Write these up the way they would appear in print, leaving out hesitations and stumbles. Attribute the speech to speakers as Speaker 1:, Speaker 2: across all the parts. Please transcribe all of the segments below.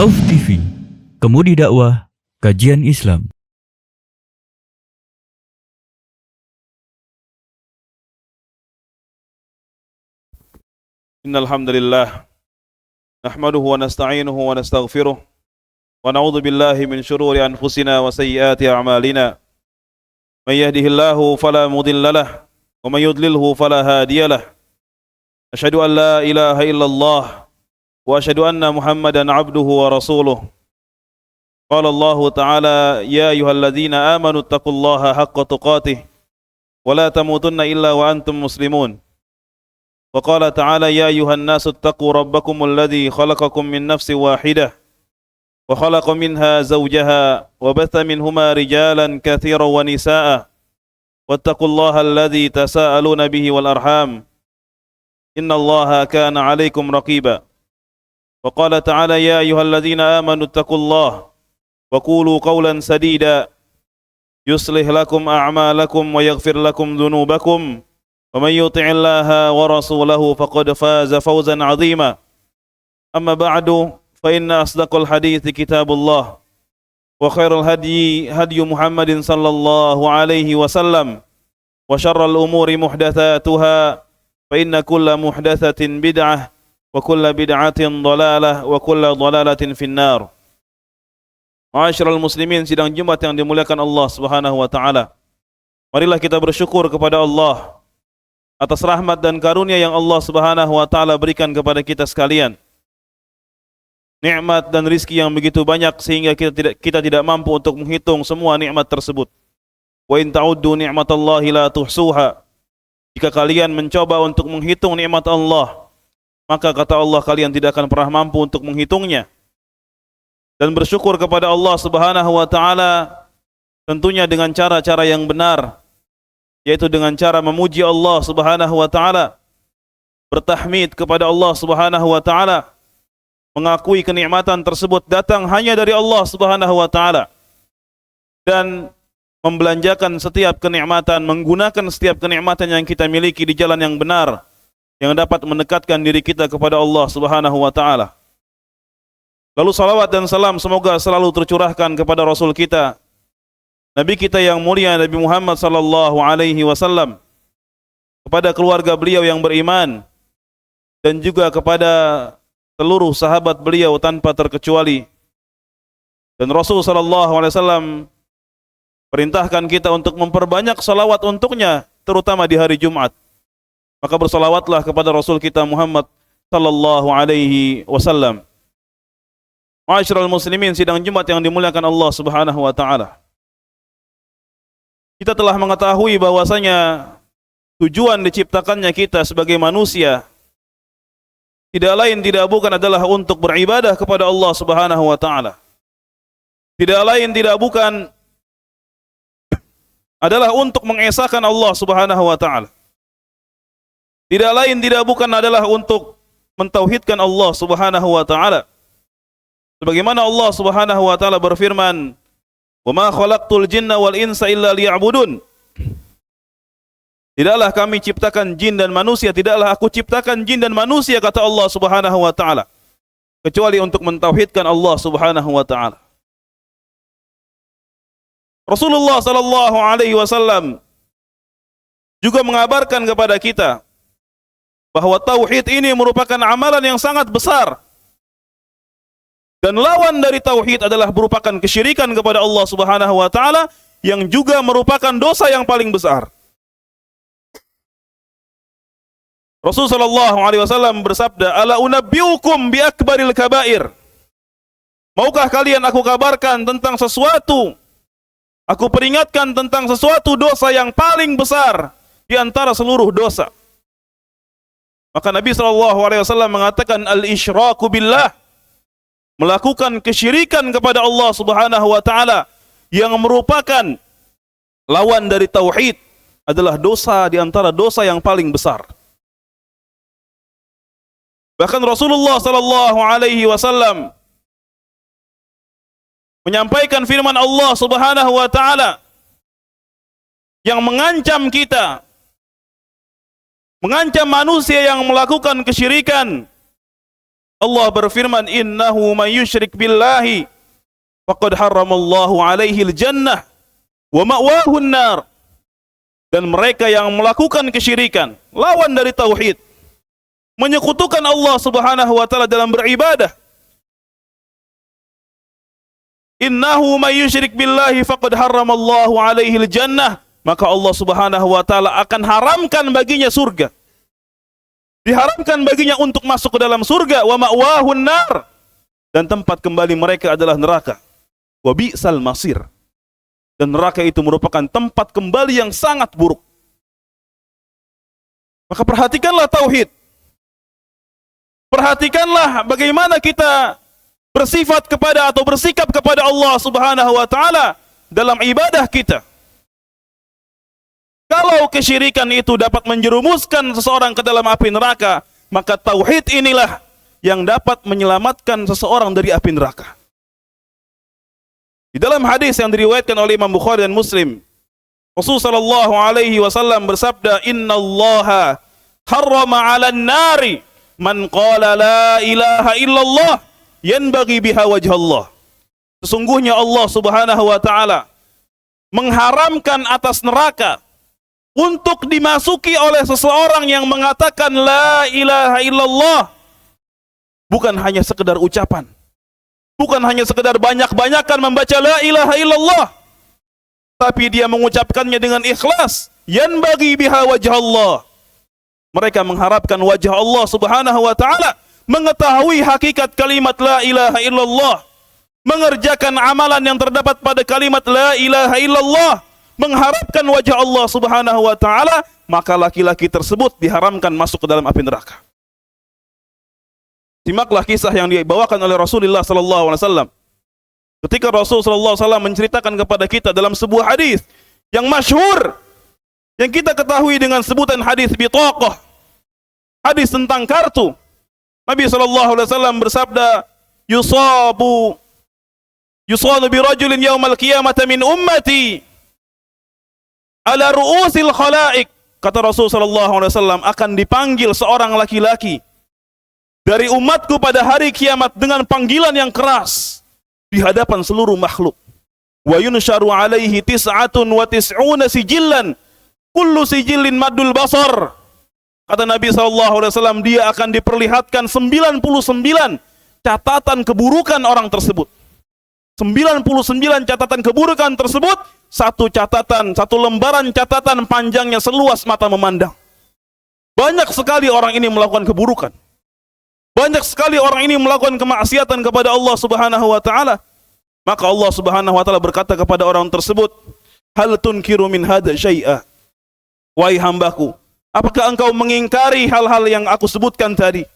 Speaker 1: Khauf TV, Kemudi Dakwah, Kajian Islam.
Speaker 2: Innal hamdalillah nahmaduhu wa nasta'inuhu wa nastaghfiruh wa na'udzu billahi min shururi anfusina wa sayyiati a'malina. May yahdihillahu fala mudilla lahu wa may yudlilhu fala hadiyalah. Asyhadu an la ilaha illallah wa asyhadu anna Muhammadan 'abduhu wa rasuluh. Qala Allah ta'ala ya ayyuhalladzina amanu taqullaha haqqa tuqatih wa la tamutunna illa wa antum muslimun. وقال تعالى يا أيها الناس اتقوا ربكم الذي خلقكم من نفس واحدة وخلق منها زوجها وبث منهما رجالا كثيرا ونساء واتقوا الله الذي تساءلون به والأرحام إن الله كان عليكم رقيبا وقال تعالى يا أيها الذين آمنوا اتقوا الله وقولوا قولا سديدا يصلح لكم أعمالكم ويغفر لكم ذنوبكم ومن يطع الله ورسوله فقد فاز فوزا عظيما أما بعد فإن أصدق الحديث كتاب الله وخير الهدي هدي محمد صلى الله عليه وسلم وشر الأمور محدثاتها فإن كل محدثة بدعة وكل بدعة ضلالة وكل ضلالة في النار. Ma'asyiral muslimin, sidang Jumat yang dimuliakan Allah Subhanahu wa taala. Marilah kita bersyukur kepada Allah atas rahmat dan karunia yang Allah Subhanahu wa taala berikan kepada kita sekalian. Nikmat dan rizki yang begitu banyak sehingga kita tidak mampu untuk menghitung semua nikmat tersebut. Wa in ta'uddu ni'matallahi la tuhsuha. Jika kalian mencoba untuk menghitung nikmat Allah, maka kata Allah kalian tidak akan pernah mampu untuk menghitungnya. Dan bersyukur kepada Allah Subhanahu wa taala tentunya dengan cara-cara yang benar, yaitu dengan cara memuji Allah Subhanahu wa taala, bertahmid kepada Allah Subhanahu wa taala, mengakui kenikmatan tersebut datang hanya dari Allah Subhanahu wa taala, dan membelanjakan setiap kenikmatan, menggunakan setiap kenikmatan yang kita miliki di jalan yang benar yang dapat mendekatkan diri kita kepada Allah Subhanahu wa taala. Lalu salawat dan salam semoga selalu tercurahkan kepada Rasul kita, Nabi kita yang mulia Nabi Muhammad sallallahu alaihi wasallam, kepada keluarga beliau yang beriman, dan juga kepada seluruh sahabat beliau tanpa terkecuali. Dan Rasul sallallahu alaihi wasallam perintahkan kita untuk memperbanyak salawat untuknya, terutama di hari Jumat. Maka bersalawatlah kepada Rasul kita Muhammad sallallahu alaihi wasallam. Ma'asyiral muslimin, sidang Jumat yang dimuliakan Allah Subhanahu wa taala. Kita telah mengetahui bahwasanya tujuan diciptakannya kita sebagai manusia tidak lain tidak bukan adalah untuk beribadah kepada Allah Subhanahu wa taala. Tidak lain tidak bukan adalah untuk mengesahkan Allah Subhanahu wa taala. Tidak lain tidak bukan adalah untuk mentauhidkan Allah Subhanahu wa taala. Sebagaimana Allah Subhanahu wa taala berfirman, "Wa ma khalaqtul jinna wal insa illa liya'budun." Tidaklah kami ciptakan jin dan manusia, tidaklah aku ciptakan jin dan manusia, kata Allah Subhanahu wa taala, kecuali untuk mentauhidkan Allah Subhanahu wa taala. Rasulullah sallallahu alaihi wasallam juga mengabarkan kepada kita bahwa tauhid ini merupakan amalan yang sangat besar. Dan lawan dari tauhid adalah merupakan kesyirikan kepada Allah Subhanahu wa taala, yang juga merupakan dosa yang paling besar. Rasul sallallahu alaihi wasallam bersabda, "Ala unabbiukum bi akbaril kabair." Maukah kalian aku kabarkan tentang sesuatu, aku peringatkan tentang sesuatu dosa yang paling besar di antara seluruh dosa. Maka Nabi sallallahu alaihi wasallam mengatakan, "Al-isyraku billah." Melakukan kesyirikan kepada Allah Subhanahu wa taala yang merupakan lawan dari tauhid adalah dosa di antara dosa yang paling besar. Bahkan Rasulullah sallallahu alaihi wasallam menyampaikan firman Allah Subhanahu wa taala yang mengancam kita, mengancam manusia yang melakukan kesyirikan Allah berfirman, innahu man yusyrik billahi faqad harramallahu alaihi al-jannah wa ma'wahu an-nar. Dan mereka yang melakukan kesyirikan, lawan dari tauhid, menyekutukan Allah Subhanahu wa taala dalam beribadah. Innahu may yusyrik billahi faqad harramallahu alaihi al-jannah, maka Allah Subhanahu wa taala akan haramkan baginya surga. Diharamkan baginya untuk masuk ke dalam surga, wa ma'wahu an-nar, dan tempat kembali mereka adalah neraka. Wa bi'sal masir. Dan neraka itu merupakan tempat kembali yang sangat buruk. Maka perhatikanlah tauhid. Perhatikanlah bagaimana kita bersifat kepada atau bersikap kepada Allah Subhanahu wa taala dalam ibadah kita. Kalau kesyirikan itu dapat menjerumuskan seseorang ke dalam api neraka, maka tauhid inilah yang dapat menyelamatkan seseorang dari api neraka. Di dalam hadis yang diriwayatkan oleh Imam Bukhari dan Muslim, Rasulullah sallallahu alaihi wasallam bersabda, "Innallaha harrama 'alan nari man qala la ilaha illallah yanbaghi biha wajhallah." Sesungguhnya Allah Subhanahu wa taala mengharamkan atas neraka untuk dimasuki oleh seseorang yang mengatakan la ilaha illallah, bukan hanya sekedar ucapan, bukan hanya sekedar banyak-banyakan membaca la ilaha illallah, tapi dia mengucapkannya dengan ikhlas. Yanbaghi biha wajhallah. Mereka mengharapkan wajah Allah Subhanahu wa taala, mengetahui hakikat kalimat la ilaha illallah, mengerjakan amalan yang terdapat pada kalimat la ilaha illallah, mengharapkan wajah Allah Subhanahu wa taala, maka laki-laki tersebut diharamkan masuk ke dalam api neraka. Simaklah kisah yang dibawakan oleh Rasulullah sallallahu alaihi wasallam. Ketika Rasul sallallahu alaihi wasallam menceritakan kepada kita dalam sebuah hadis yang masyhur, yang kita ketahui dengan sebutan hadis bitaqah, hadis tentang kartu. Nabi sallallahu alaihi wasallam bersabda, yusabu bi rajulin yaumal qiyamati min ummati ala ru'usil khalaik. Kata Rasul sallallahu alaihi wasallam, akan dipanggil seorang laki-laki dari umatku pada hari kiamat dengan panggilan yang keras di hadapan seluruh makhluk. Wa yunsharu alaihi tis'atun wa tis'una sijillan kullu sijillin madul basar. Kata Nabi SAW, dia akan diperlihatkan 99 catatan keburukan orang tersebut. 99 catatan keburukan tersebut, satu catatan, satu lembaran catatan panjangnya seluas mata memandang. Banyak sekali orang ini melakukan keburukan. Banyak sekali orang ini melakukan kemaksiatan kepada Allah Subhanahu wa taala. Maka Allah Subhanahu wa taala berkata kepada orang tersebut, "Hal tunkiru min hadza syai'a?" Wahai hambaku, apakah engkau mengingkari hal-hal yang aku sebutkan tadi?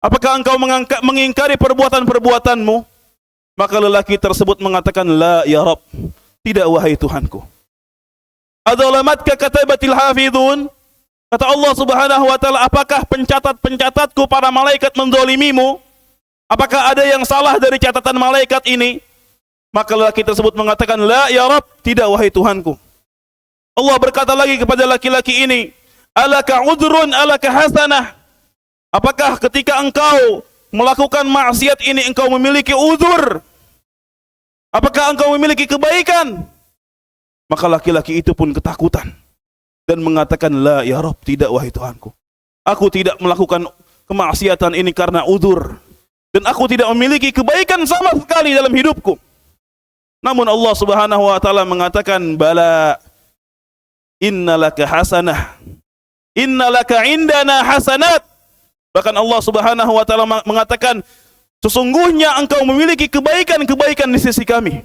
Speaker 2: Apakah engkau mengingkari perbuatan-perbuatanmu? Maka lelaki tersebut mengatakan, "La ya Rabb." Tidak, wahai Tuhanku. "Adzalamatka katabatil hafidhun?" Kata Allah Subhanahu wa taala, apakah pencatat-pencatatku para malaikat menzalimimu? Apakah ada yang salah dari catatan malaikat ini? Maka lelaki tersebut mengatakan, "La ya Rabb." Tidak, wahai Tuhanku. Allah berkata lagi kepada laki-laki ini, "Alaka udhrun alaka hasanah?" Apakah ketika engkau melakukan maksiat ini engkau memiliki uzur? Apakah engkau memiliki kebaikan? Maka laki-laki itu pun ketakutan dan mengatakan, "La ya Rabb." Tidak, wahai Tuhanku. Aku tidak melakukan kemaksiatan ini karena uzur, dan aku tidak memiliki kebaikan sama sekali dalam hidupku. Namun Allah Subhanahu wa taala mengatakan, "Bala, innalaka hasanah, innalaka indana hasanat." Bahkan Allah Subhanahu wa taala mengatakan, sesungguhnya engkau memiliki kebaikan-kebaikan di sisi kami.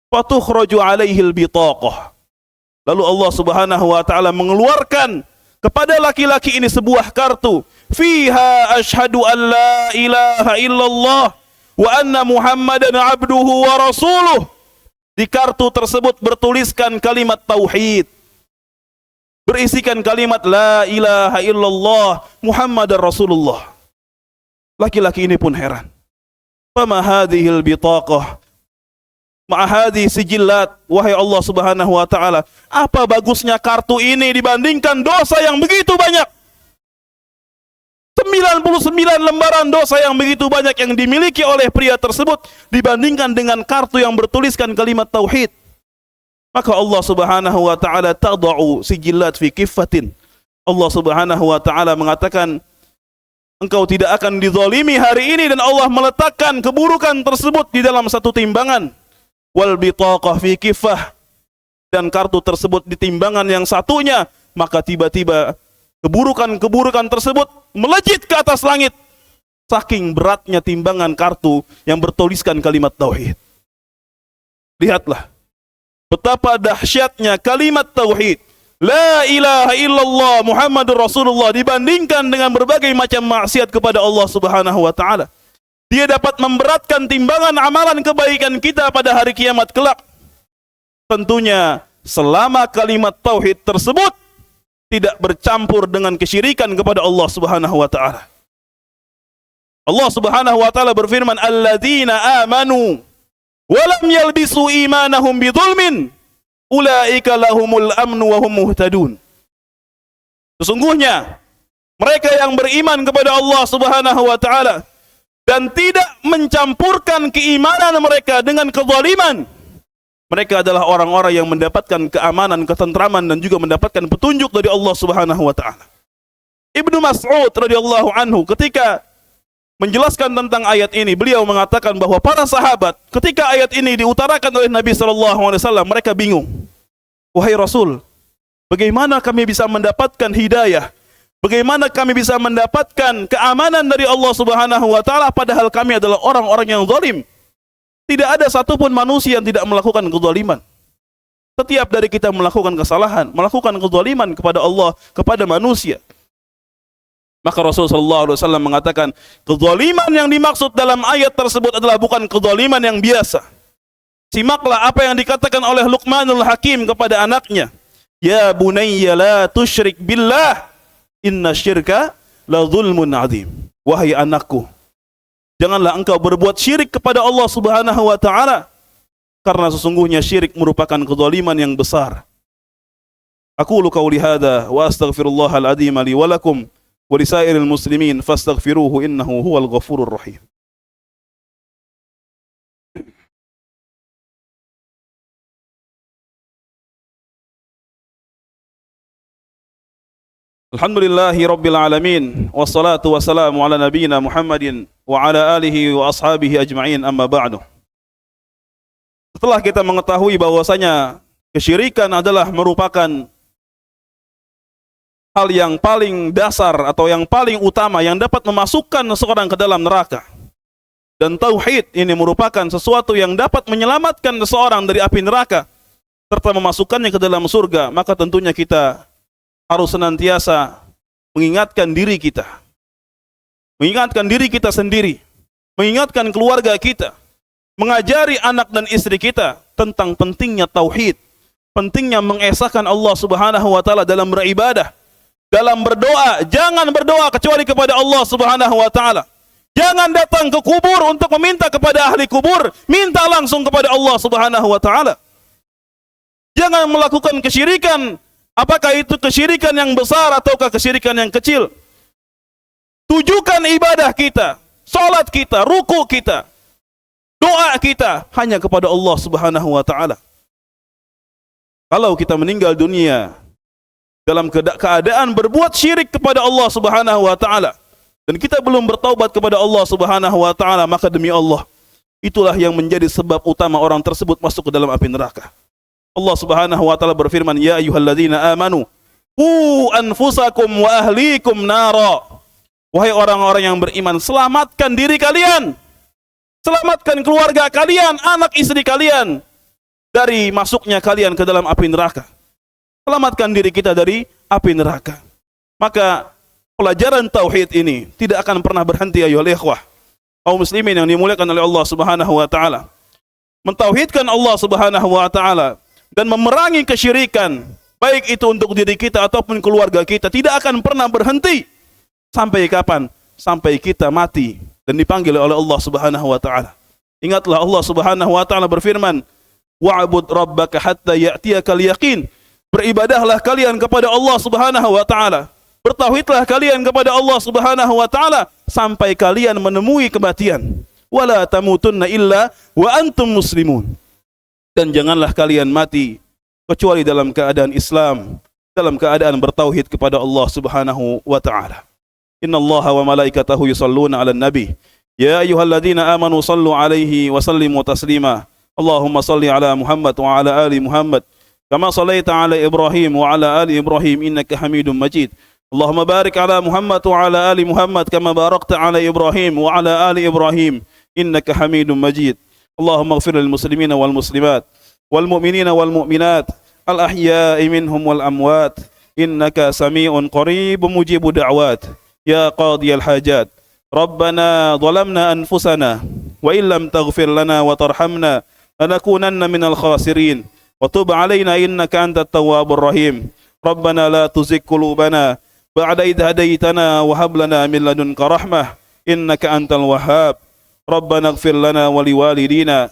Speaker 2: Fatukhraju alaihil bitaqah. Lalu Allah Subhanahu wa taala mengeluarkan kepada laki-laki ini sebuah kartu. Fiha asyhadu an la ilaha illallah wa anna Muhammadan abduhu wa rasuluh. Di kartu tersebut bertuliskan kalimat tauhid, berisikan kalimat la ilaha illallah Muhammadar Rasulullah. Laki-laki ini pun heran. Fama hadhil bitaqah ma'ahadi sijillat. Wahai Allah Subhanahu wa taala, apa bagusnya kartu ini dibandingkan dosa yang begitu banyak? 99 lembaran dosa yang begitu banyak yang dimiliki oleh pria tersebut dibandingkan dengan kartu yang bertuliskan kalimat tauhid. Maka Allah Subhanahu wa taala tad'u sijillat fi kiffatin. Allah Subhanahu wa taala mengatakan, engkau tidak akan dizalimi hari ini, dan Allah meletakkan keburukan tersebut di dalam satu timbangan. Wal bitaqah fi kiffah, dan kartu tersebut di timbangan yang satunya, maka tiba-tiba keburukan-keburukan tersebut melejit ke atas langit. Saking beratnya timbangan kartu yang bertuliskan kalimat tauhid. Lihatlah betapa dahsyatnya kalimat tauhid, la ilaha illallah Muhammadur Rasulullah, dibandingkan dengan berbagai macam maksiat kepada Allah Subhanahu wa taala. Dia dapat memberatkan timbangan amalan kebaikan kita pada hari kiamat kelak. Tentunya selama kalimat tauhid tersebut tidak bercampur dengan kesyirikan kepada Allah Subhanahu wa taala. Allah Subhanahu wa taala berfirman, alladzina amanu wa lam yalbisu imanahum bidzulmin ulaika lahumul amnu wa hum muhtadun. Sesungguhnya mereka yang beriman kepada Allah Subhanahu wa taala dan tidak mencampurkan keimanan mereka dengan kezaliman, mereka adalah orang-orang yang mendapatkan keamanan, ketentraman, dan juga mendapatkan petunjuk dari Allah Subhanahu wa taala. Ibnu Mas'ud radhiyallahu anhu ketika menjelaskan tentang ayat ini, beliau mengatakan bahwa para sahabat ketika ayat ini diutarakan oleh Nabi sallallahu alaihi wasallam, mereka bingung. Wahai Rasul, bagaimana kami bisa mendapatkan hidayah? Bagaimana kami bisa mendapatkan keamanan dari Allah Subhanahu wa taala padahal kami adalah orang-orang yang zalim? Tidak ada satupun manusia yang tidak melakukan kezaliman. Setiap dari kita melakukan kesalahan, melakukan kezaliman kepada Allah, kepada manusia. Maka Rasulullah SAW mengatakan, kezaliman yang dimaksud dalam ayat tersebut adalah bukan kezaliman yang biasa. Simaklah apa yang dikatakan oleh Luqmanul Hakim kepada anaknya. Ya bunayya la tusyrik billah, inna syirka la zulmun azim. Wahai anakku, janganlah engkau berbuat syirik kepada Allah Subhanahu wa taala, karena sesungguhnya syirik merupakan kezaliman yang besar. Aqulu qauli hadza wa astaghfirullahal azim li wa lakum wa lisairil muslimin fastaghfiruhu innahu huwal ghafurur rahim. Alhamdulillahi rabbil alamin, wassalatu wassalamu ala nabiyyina Muhammadin wa ala alihi wa ashabihi ajma'in, amma ba'du. Setelah kita mengetahui bahwasanya kesyirikan adalah merupakan hal yang paling dasar atau yang paling utama yang dapat memasukkan seseorang ke dalam neraka, dan tauhid ini merupakan sesuatu yang dapat menyelamatkan seseorang dari api neraka serta memasukkannya ke dalam surga, maka tentunya kita harus senantiasa mengingatkan diri kita, mengingatkan diri kita sendiri, mengingatkan keluarga kita, mengajari anak dan istri kita tentang pentingnya tauhid, pentingnya mengesahkan Allah Subhanahu wa taala dalam beribadah, dalam berdoa. Jangan berdoa kecuali kepada Allah Subhanahu wa taala. Jangan datang ke kubur untuk meminta kepada ahli kubur, minta langsung kepada Allah Subhanahu wa taala. Jangan melakukan kesyirikan. Apakah itu kesyirikan yang besar ataukah kesyirikan yang kecil? Tujukan ibadah kita, salat kita, ruku kita, doa kita hanya kepada Allah Subhanahu wa taala. Kalau kita meninggal dunia dalam keadaan berbuat syirik kepada Allah Subhanahu wa taala dan kita belum bertaubat kepada Allah Subhanahu wa taala, maka demi Allah, itulah yang menjadi sebab utama orang tersebut masuk ke dalam api neraka. Allah Subhanahu wa taala berfirman, ya ayyuhalladzina amanu qu anfusakum wa ahlikum nara. Wahai orang-orang yang beriman, selamatkan diri kalian, selamatkan keluarga kalian, anak istri kalian dari masuknya kalian ke dalam api neraka. Selamatkan diri kita dari api neraka. Maka pelajaran tauhid ini tidak akan pernah berhenti, ayolah ikhwah kaum muslimin yang dimuliakan oleh Allah Subhanahu wa taala. Mentauhidkan Allah Subhanahu wa taala dan memerangi kesyirikan, baik itu untuk diri kita ataupun keluarga kita, tidak akan pernah berhenti. Sampai kapan? Sampai kita mati dan dipanggil oleh Allah Subhanahu wa taala. Ingatlah Allah Subhanahu wa taala berfirman, wa'bud rabbaka hatta ya'tiyakal yaqin. Beribadahlah kalian kepada Allah Subhanahu wa taala. Bertauhidlah kalian kepada Allah Subhanahu wa taala sampai kalian menemui kematian. Wala tamutunna illa wa antum muslimun. Dan janganlah kalian mati kecuali dalam keadaan Islam, dalam keadaan bertauhid kepada Allah Subhanahu wa taala. Innallaha wa malaikatahu yusalluna 'alan nabi. Ya ayyuhalladzina amanu sallu 'alaihi wa sallimu taslima. Allahumma salli 'ala Muhammad wa 'ala ali Muhammad kama shallaita 'ala Ibrahim wa 'ala ali Ibrahim innaka Hamidum Majid. Allahumma barik 'ala Muhammad wa 'ala ali Muhammad kama barakta 'ala Ibrahim wa 'ala ali Ibrahim innaka Hamidum Majid. Allahumma ighfir lil muslimina wal muslimat wal mu'minina wal mu'minat al ahya'i minhum wal amwat innaka sami'un qaribun mujibud da'wat ya qadiyal hajat. Rabbana zalamna anfusana wa illam taghfir lana wa tarhamna lanakunanna minal khasirin wa tub 'alaina innaka antat tawwabur rahim. Rabbana la tuzigh qulubana ba'da idh hadaytana wa hab lana min ladunka rahmah innaka antal wahhab. Rabbana ighfir lana wa liwalidina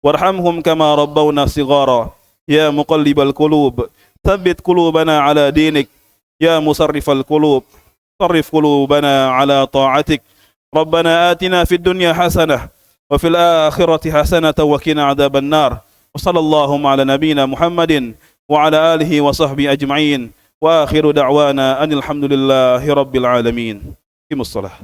Speaker 2: warhamhum kama rabbawna shighara. Ya muqallibal qulub thabbit qulubana ala dinik. Ya musarrifal qulub sarrif qulubana ala ta'atik. Rabbana atina fid dunya hasanah wa fil akhirati hasanah wa qina adzaban nar. Wa sallallahu ala nabiyyina Muhammadin wa ala alihi wa sahbihi ajma'in. Wa akhiru da'wana anil hamdulillahi rabbil alamin. Imus salah.